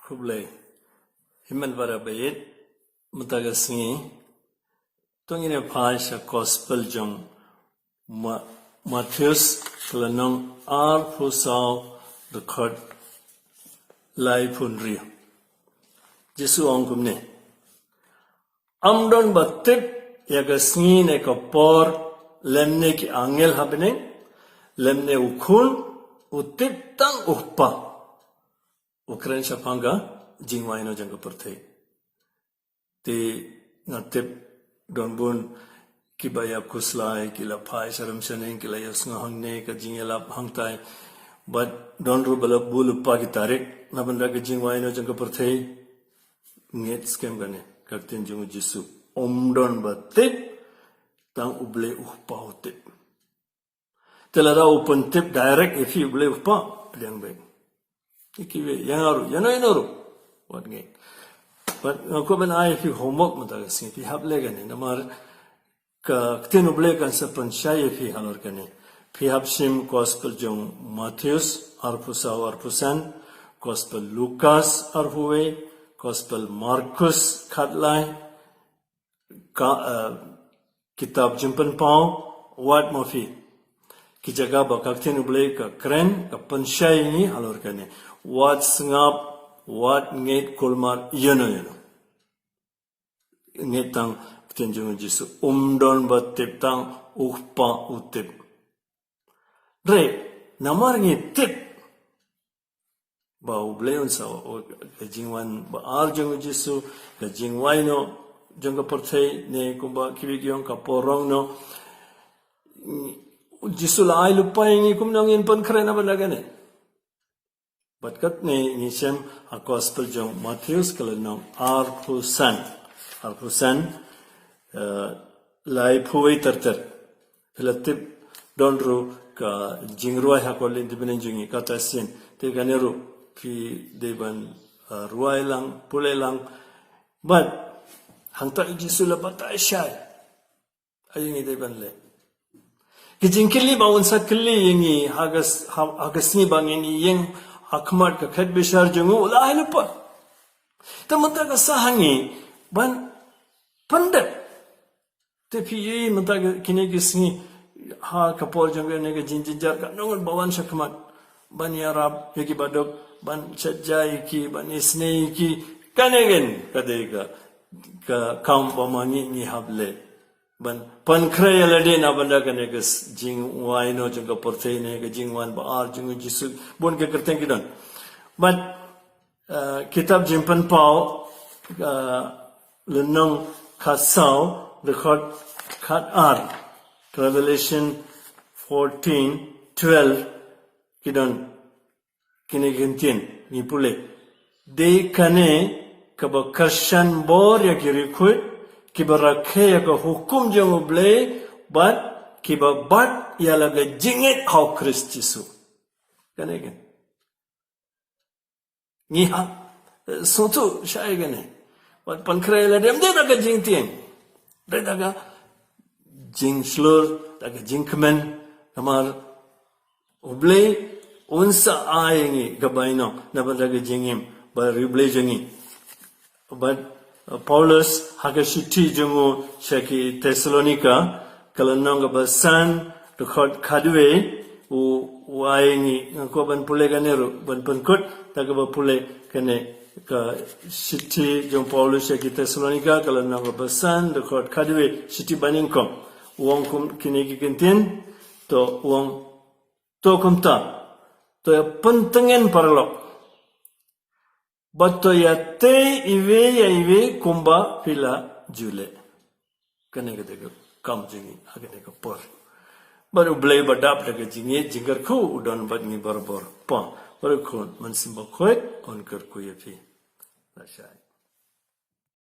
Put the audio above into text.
Kublai himan bara bayit mutagasngi tongine phasha gospel jong Matthews klanong ar phusao the khot lai phunri Jesu ongkumne amdon battip yagasngi ne kapor lemne ki angel habne lemne ukhun utip tang uhpa Ukraine shapanga jingwaino janga perthai te ngatip donbun kibaya kuslai kila phai saram saneng kila yasnga hangne ka jingela hangtai but don ru bala bul pa ki tarik na banda ka jingwaino janga perthai nget scam gane kakten jungu jisu omdon batit tang uble uhpa hotip telara open tip direct if you uble uhpa yang baik ikiwe yanoru what get but ngako ban ai if you homework matagas if you have legane namar ka kten uble kan sa panchai if you halor kane if you have sim gospel jong Matthews arpusan gospel Lucas arhuwe gospel Marcus khatlai ka kitab jimpan pau what mofi ki jaga ba kakten uble ka kren ka panchai ni halor kane what sngap what nget kulmar yano ngetang tenjung jisu umdon batip tang uhpa utip re namar tip ba ubleon sa jingwan ba arjung jisu ka jingwaino janga porthai ne kumba kibigyong ka porong no jisu la ai lupai ni kumnong in pan khrena balagane but kat ni sem a gospel jong Matthews kalanong arpusan lai phuwei tartar philatip donru ka jingruai hakol independent jingi katasin te ganeru fi deban ruai lang pulai lang but hangta jisu la batai shai ayingi deban le kijingkili bawun sakli yingi hagasni bangini yeng akmat ka khat bishar jungu ulai lupa tamanta ka sahangi ban pandat te piye manta kine gisni ha kapor jungu ne ka jinjar ka nongon bawan shakmat ban yarab yeki badok ban chajai ki ban isnei ki kanegen kadega ka kam bamani ni hable ban pankhraya lade na banda kane gas jing waino jung porthei ne ga jingwan ba ar jung jisu bon ke kerteng kidan but kitab jimpan pau lenong khasau record khat ar Revelation 14:12 kidan kine gentien ni pule de kane kaba karshan bor ya kirikut kiba rakhe ya ka hukum jong uble but kiba bat ya laga jingit how Christ Jesu kan again ni ha sotu shay gane but pankray la dem de daga jingtien de daga jing slur daga jingkmen namar uble unsa ayengi gabaino na daga jingim ba uble jingi but Paulus hagashiti jungu shaki Thessalonica kalanong basan record khadwe u waingi ko ban pule ganero ban pankut tagaba pule kane ka shiti jung Paulus shaki Thessalonica kalanong basan record khadwe shiti baningkom wong kum kinegi kentin to wong to kumta to pentengen parlok Bato ya te iwe kumba pila jule. Kane kate ka kam jingi agane ka por. Baru blay badap daga jingi jingar ko udon bad ni barbor pa. Baru kon mansimba khoet on kar ko yafi. Lashay.